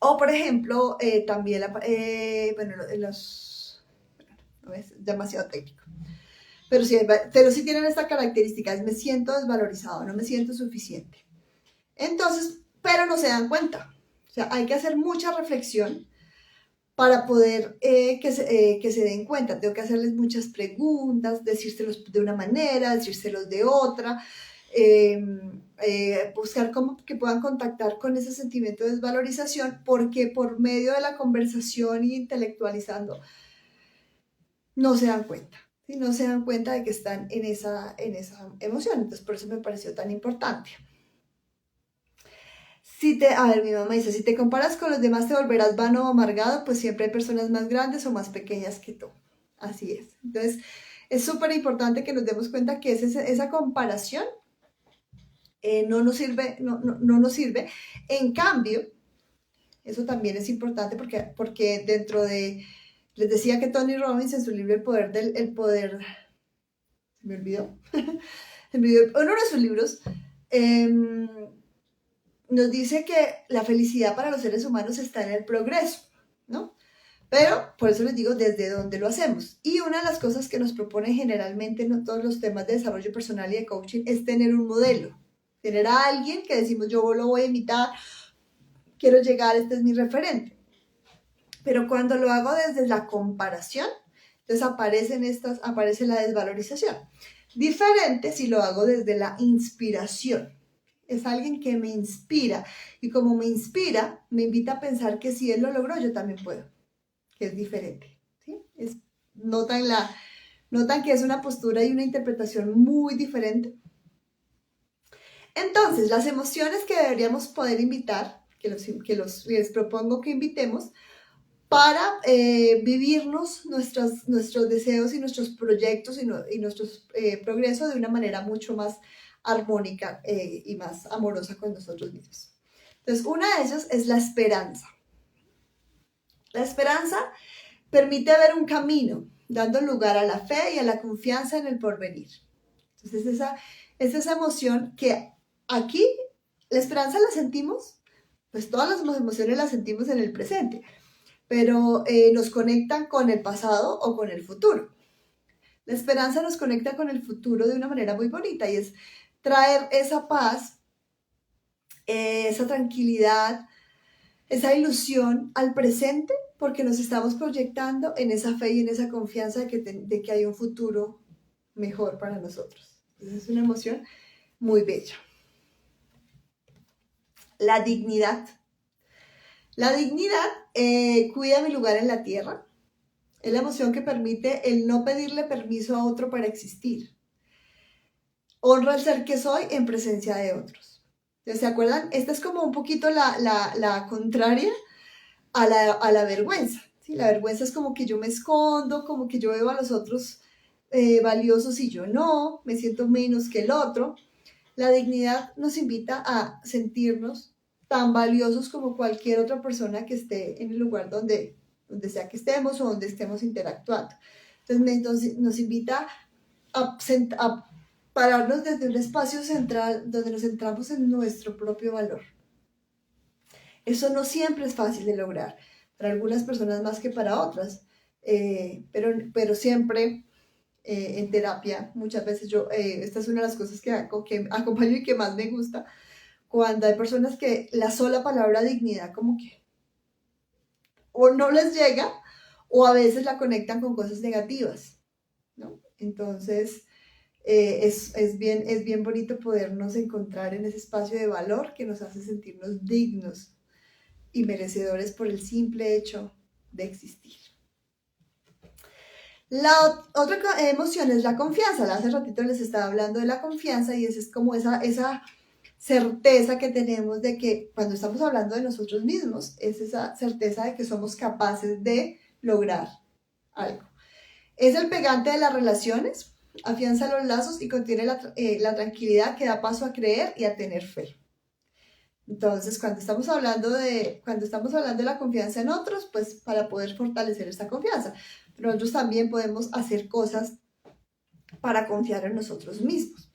O por ejemplo, también, bueno, no es demasiado técnico. pero sí tienen esta característica, es me siento desvalorizado, no me siento suficiente. Entonces, pero no se dan cuenta. O sea, hay que hacer mucha reflexión para poder que se den cuenta. Tengo que hacerles muchas preguntas, decírselos de una manera, decírselos de otra, buscar cómo que puedan contactar con ese sentimiento de desvalorización, porque por medio de la conversación y intelectualizando, no se dan cuenta. ¿Sí? No se dan cuenta de que están en esa emoción. Entonces, por eso me pareció tan importante. A ver, mi mamá dice, si te comparas con los demás te volverás vano o amargado, pues siempre hay personas más grandes o más pequeñas que tú. Así es. Entonces, es súper importante que nos demos cuenta que esa comparación no nos sirve, no nos sirve. En cambio, eso también es importante porque dentro de, les decía que Tony Robbins en su libro El Poder, se me olvidó, uno de sus libros, nos dice que la felicidad para los seres humanos está en el progreso, ¿no? Pero por eso les digo desde dónde lo hacemos. Y una de las cosas que nos propone generalmente en todos los temas de desarrollo personal y de coaching es tener un modelo, tener a alguien que decimos yo lo voy a imitar, quiero llegar, este es mi referente. Pero cuando lo hago desde la comparación, entonces aparece la desvalorización. Diferente si lo hago desde la inspiración. Es alguien que me inspira y como me inspira, me invita a pensar que si él lo logró, yo también puedo, que es diferente. ¿Sí? Notan que es una postura y una interpretación muy diferente. Entonces, las emociones que deberíamos poder invitar, les propongo que invitemos para vivirnos nuestros deseos y nuestros proyectos y nuestros progresos de una manera mucho más armónica y más amorosa con nosotros mismos. Entonces, una de ellas es la esperanza. La esperanza permite ver un camino, dando lugar a la fe y a la confianza en el porvenir. Entonces, es esa emoción que aquí, la esperanza la sentimos, pues todas las emociones las sentimos en el presente, pero nos conectan con el pasado o con el futuro. La esperanza nos conecta con el futuro de una manera muy bonita y es traer esa paz, esa tranquilidad, esa ilusión al presente porque nos estamos proyectando en esa fe y en esa confianza de que hay un futuro mejor para nosotros. Entonces es una emoción muy bella. La dignidad. La dignidad cuida mi lugar en la tierra. Es la emoción que permite el no pedirle permiso a otro para existir. Honro el ser que soy en presencia de otros. ¿Se acuerdan? Esta es como un poquito la contraria a la vergüenza. ¿Sí? La vergüenza es como que yo me escondo, como que yo veo a los otros valiosos y yo no, me siento menos que el otro. La dignidad nos invita a sentirnos tan valiosos como cualquier otra persona que esté en el lugar donde sea que estemos o donde estemos interactuando. Entonces nos invita a pararnos desde un espacio central donde nos centramos en nuestro propio valor. Eso no siempre es fácil de lograr, para algunas personas más que para otras, pero siempre en terapia, muchas veces esta es una de las cosas que acompaño y que más me gusta, cuando hay personas que la sola palabra dignidad como que o no les llega o a veces la conectan con cosas negativas, ¿no? Entonces es bien bonito podernos encontrar en ese espacio de valor que nos hace sentirnos dignos y merecedores por el simple hecho de existir. La otra emoción es la confianza. Hace ratito les estaba hablando de la confianza y es como esa certeza que tenemos de que cuando estamos hablando de nosotros mismos, es esa certeza de que somos capaces de lograr algo. Es el pegante de las relaciones, afianza los lazos y contiene la tranquilidad que da paso a creer y a tener fe. Entonces, cuando estamos hablando de la confianza en otros, pues para poder fortalecer esta confianza. Pero nosotros también podemos hacer cosas para confiar en nosotros mismos.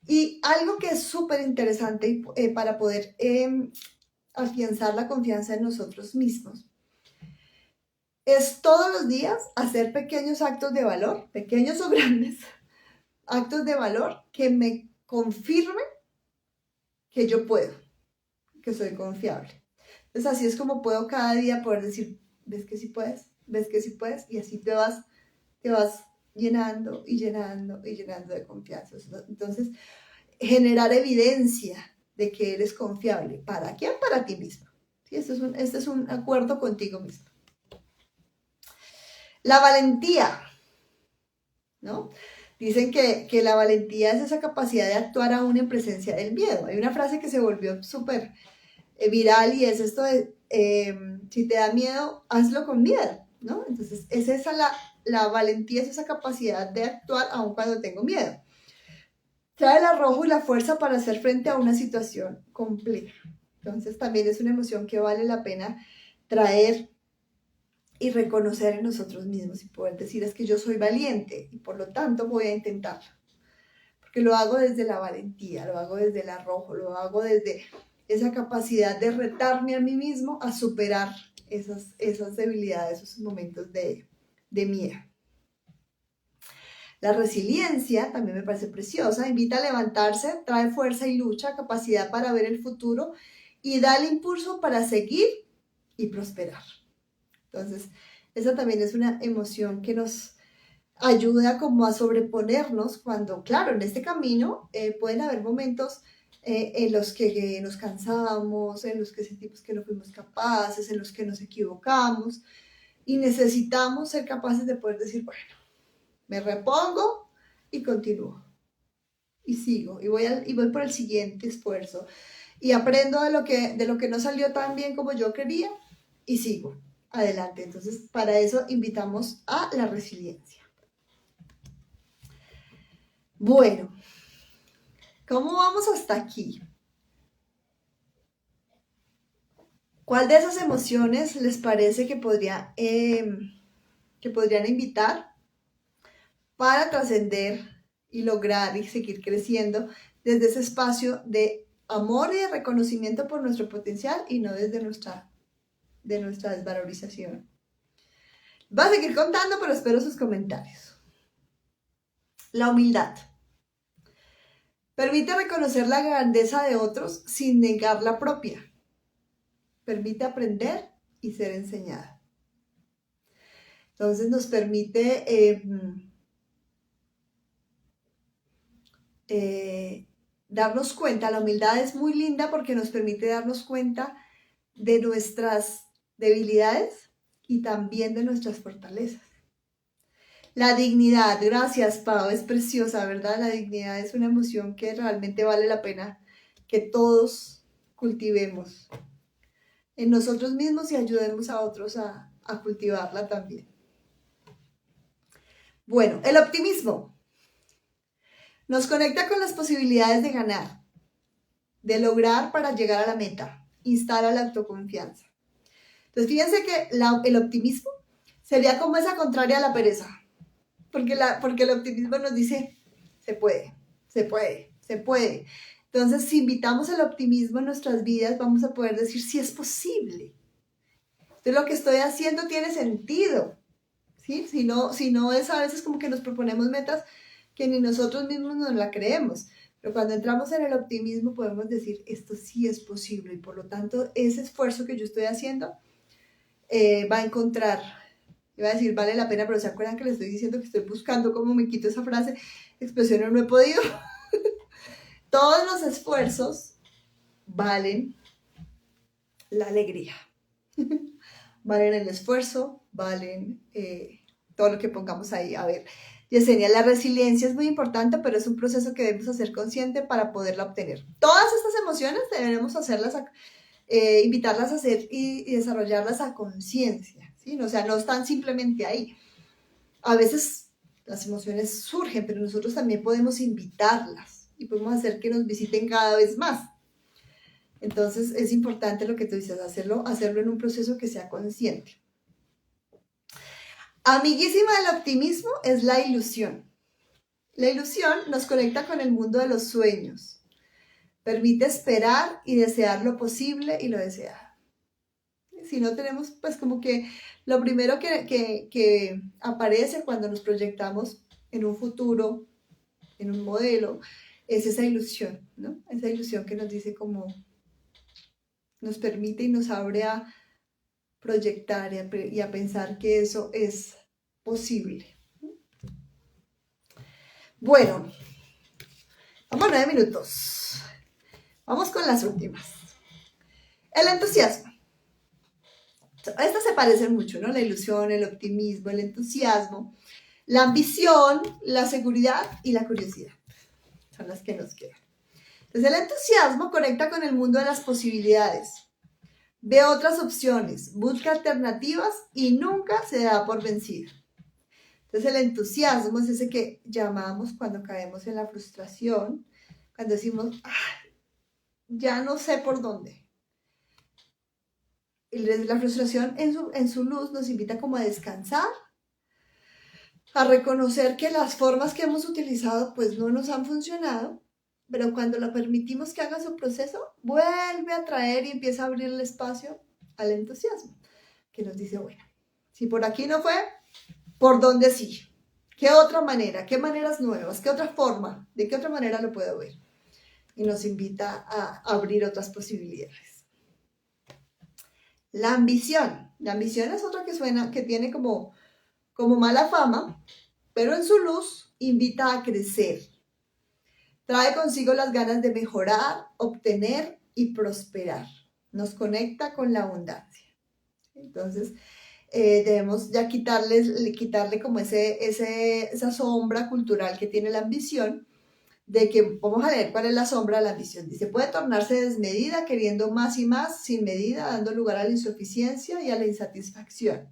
Y algo que es súper interesante para poder afianzar la confianza en nosotros mismos es todos los días hacer pequeños actos de valor, pequeños o grandes, actos de valor que me confirmen que yo puedo, que soy confiable. Entonces así es como puedo cada día poder decir, ves que sí puedes, ves que sí puedes, y así te vas llenando y llenando y llenando de confianza. Entonces, generar evidencia de que eres confiable. ¿Para quién? Para ti mismo. ¿Sí? Este es un acuerdo contigo mismo. La valentía, ¿no? Dicen que la valentía es esa capacidad de actuar aún en presencia del miedo. Hay una frase que se volvió súper viral y es esto de, si te da miedo, hazlo con miedo, ¿no? Entonces, es esa la valentía, es esa capacidad de actuar aún cuando tengo miedo. Trae el arrojo y la fuerza para hacer frente a una situación compleja. Entonces, también es una emoción que vale la pena traer y reconocer en nosotros mismos y poder decir, es que yo soy valiente y por lo tanto voy a intentarlo. Porque lo hago desde la valentía, lo hago desde el arrojo, lo hago desde esa capacidad de retarme a mí mismo a superar esas debilidades, esos momentos de miedo. La resiliencia también me parece preciosa, invita a levantarse, trae fuerza y lucha, capacidad para ver el futuro y da el impulso para seguir y prosperar. Entonces, esa también es una emoción que nos ayuda como a sobreponernos cuando, claro, en este camino pueden haber momentos en los que nos cansamos, en los que sentimos que no fuimos capaces, en los que nos equivocamos y necesitamos ser capaces de poder decir, bueno, me repongo y continúo y sigo y voy por el siguiente esfuerzo y aprendo de lo que no salió tan bien como yo quería y sigo adelante. Entonces, para eso invitamos a la resiliencia. Bueno, ¿cómo vamos hasta aquí? ¿Cuál de esas emociones les parece que podrían invitar para trascender y lograr y seguir creciendo desde ese espacio de amor y de reconocimiento por nuestro potencial y no desde nuestra desvalorización? Voy a seguir contando, pero espero sus comentarios. La humildad. Permite reconocer la grandeza de otros sin negar la propia. Permite aprender y ser enseñada. Entonces nos permite darnos cuenta, la humildad es muy linda porque nos permite darnos cuenta de nuestras debilidades y también de nuestras fortalezas. La dignidad, gracias Pau, es preciosa, ¿verdad? La dignidad es una emoción que realmente vale la pena que todos cultivemos en nosotros mismos y ayudemos a otros a cultivarla también. Bueno, el optimismo nos conecta con las posibilidades de ganar, de lograr para llegar a la meta, instala la autoconfianza. Entonces fíjense que el optimismo sería como esa contraria a la pereza, porque el optimismo nos dice, se puede, se puede, se puede. Entonces si invitamos el optimismo en nuestras vidas, vamos a poder decir, sí es posible. Entonces lo que estoy haciendo tiene sentido, ¿sí? Si no es a veces como que nos proponemos metas que ni nosotros mismos nos la creemos. Pero cuando entramos en el optimismo podemos decir, esto sí es posible y por lo tanto ese esfuerzo que yo estoy haciendo va a encontrar, iba a decir vale la pena, pero ¿se acuerdan que les estoy diciendo que estoy buscando cómo me quito esa frase? Expresiones no he podido. Todos los esfuerzos valen la alegría. Valen el esfuerzo, valen todo lo que pongamos ahí. A ver, Yesenia, la resiliencia es muy importante, pero es un proceso que debemos hacer consciente para poderla obtener. Todas estas emociones debemos invitarlas a hacer y desarrollarlas a conciencia, ¿sí? O sea, no están simplemente ahí. A veces las emociones surgen, pero nosotros también podemos invitarlas y podemos hacer que nos visiten cada vez más. Entonces es importante lo que tú dices, hacerlo en un proceso que sea consciente. Amiguísima del optimismo es la ilusión. La ilusión nos conecta con el mundo de los sueños. Permite esperar y desear lo posible y lo deseado. Si no tenemos, pues como que lo primero que aparece cuando nos proyectamos en un futuro en un modelo, es esa ilusión, ¿no? Esa ilusión que nos dice como, nos permite y nos abre a proyectar y a pensar que eso es posible. Bueno, vamos a 9 minutos. Vamos con las últimas. El entusiasmo. Estas se parecen mucho, ¿no? La ilusión, el optimismo, el entusiasmo, la ambición, la seguridad y la curiosidad. Son las que nos quedan. Entonces, el entusiasmo conecta con el mundo de las posibilidades. Ve otras opciones, busca alternativas y nunca se da por vencido. Entonces, el entusiasmo es ese que llamamos cuando caemos en la frustración, cuando decimos, ya no sé por dónde. La frustración en su luz nos invita como a descansar, a reconocer que las formas que hemos utilizado pues no nos han funcionado, pero cuando la permitimos que haga su proceso, vuelve a traer y empieza a abrir el espacio al entusiasmo, que nos dice, bueno, si por aquí no fue, ¿por dónde sí? ¿Qué otra manera? ¿Qué maneras nuevas? ¿Qué otra forma? ¿De qué otra manera lo puedo ver? Y nos invita a abrir otras posibilidades. La ambición. La ambición es otra que suena, que tiene como mala fama, pero en su luz invita a crecer. Trae consigo las ganas de mejorar, obtener y prosperar. Nos conecta con la abundancia. Entonces, debemos ya quitarle como esa sombra cultural que tiene la ambición, de que, vamos a leer cuál es la sombra de la ambición. Dice, puede tornarse desmedida, queriendo más y más, sin medida, dando lugar a la insuficiencia y a la insatisfacción.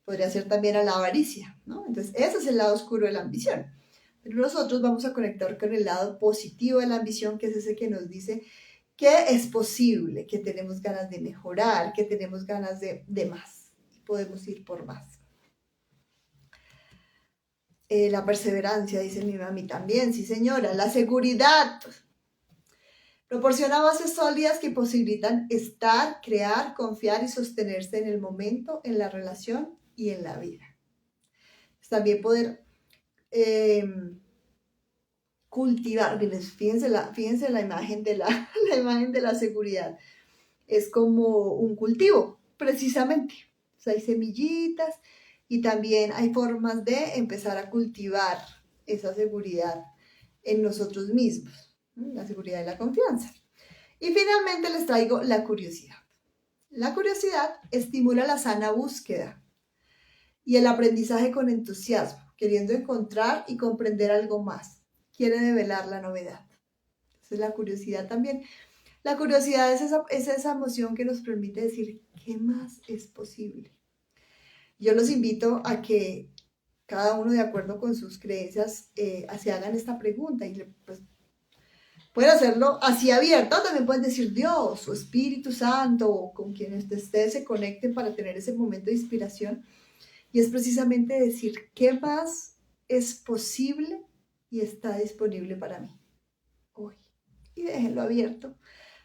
Podría ser también a la avaricia, ¿no? Entonces, ese es el lado oscuro de la ambición. Pero nosotros vamos a conectar con el lado positivo de la ambición, que es ese que nos dice que es posible, que tenemos ganas de mejorar, que tenemos ganas de más, y podemos ir por más. La perseverancia, dice mi mami también, sí señora. La seguridad. Proporciona bases sólidas que posibilitan estar, crear, confiar y sostenerse en el momento, en la relación y en la vida. También poder cultivar, fíjense la imagen de la imagen de la seguridad. Es como un cultivo, precisamente. O sea, hay semillitas y también hay formas de empezar a cultivar esa seguridad en nosotros mismos, ¿no? La seguridad y la confianza. Y finalmente les traigo la curiosidad. La curiosidad estimula la sana búsqueda y el aprendizaje con entusiasmo, queriendo encontrar y comprender algo más. Quiere develar la novedad. Entonces la curiosidad también. La curiosidad es esa emoción que nos permite decir, ¿qué más es posible? Yo los invito a que cada uno, de acuerdo con sus creencias, se hagan esta pregunta y pues, pueden hacerlo así abierto. También pueden decir Dios o Espíritu Santo o con quienes ustedes se conecten para tener ese momento de inspiración. Y es precisamente decir, ¿qué más es posible y está disponible para mí hoy? Y déjenlo abierto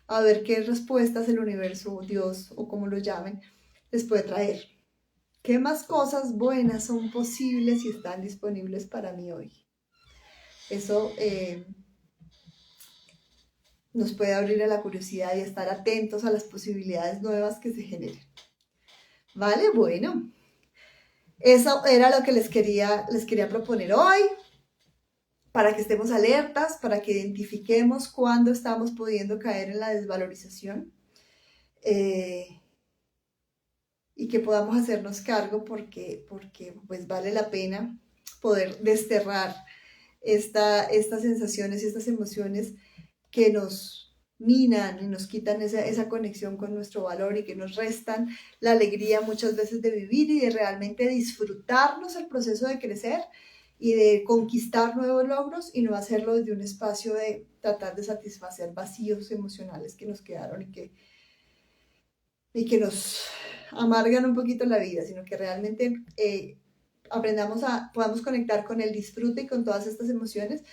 a ver qué respuestas el universo, Dios o como lo llamen, les puede traer. ¿Qué más cosas buenas son posibles y están disponibles para mí hoy? Eso nos puede abrir a la curiosidad y estar atentos a las posibilidades nuevas que se generen. ¿Vale? Bueno, eso era lo que les quería proponer hoy, para que estemos alertas, para que identifiquemos cuándo estamos pudiendo caer en la desvalorización y que podamos hacernos cargo porque pues vale la pena poder desterrar estas sensaciones y estas emociones que nos minan y nos quitan esa conexión con nuestro valor y que nos restan la alegría muchas veces de vivir y de realmente disfrutarnos el proceso de crecer y de conquistar nuevos logros y no hacerlo desde un espacio de tratar de satisfacer vacíos emocionales que nos quedaron y que nos amargan un poquito la vida, sino que realmente podamos conectar con el disfrute y con todas estas emociones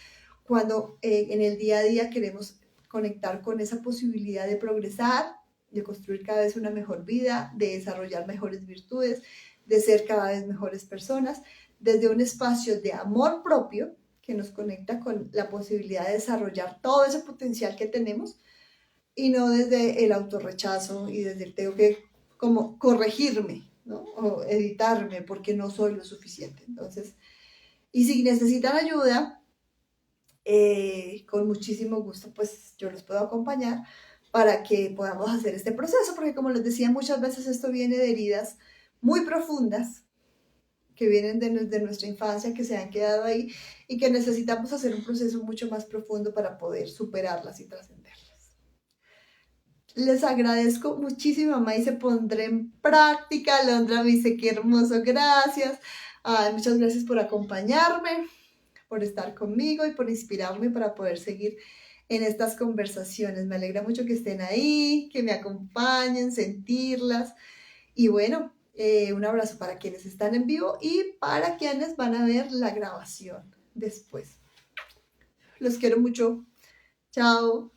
cuando en el día a día queremos conectar con esa posibilidad de progresar, de construir cada vez una mejor vida, de desarrollar mejores virtudes, de ser cada vez mejores personas, desde un espacio de amor propio que nos conecta con la posibilidad de desarrollar todo ese potencial que tenemos y no desde el autorrechazo y desde el tengo que como corregirme, ¿no? O editarme porque no soy lo suficiente. Entonces, y si necesitan ayuda, con muchísimo gusto, pues yo los puedo acompañar para que podamos hacer este proceso, porque como les decía, muchas veces esto viene de heridas muy profundas que vienen de nuestra infancia, que se han quedado ahí y que necesitamos hacer un proceso mucho más profundo para poder superarlas y trascenderlas. Les agradezco muchísimo, mamá, y se pondré en práctica. Alondra me dice, qué hermoso, gracias. Ay, muchas gracias por acompañarme, por estar conmigo y por inspirarme para poder seguir en estas conversaciones. Me alegra mucho que estén ahí, que me acompañen, sentirlas. Y bueno, un abrazo para quienes están en vivo y para quienes van a ver la grabación después. Los quiero mucho. Chao.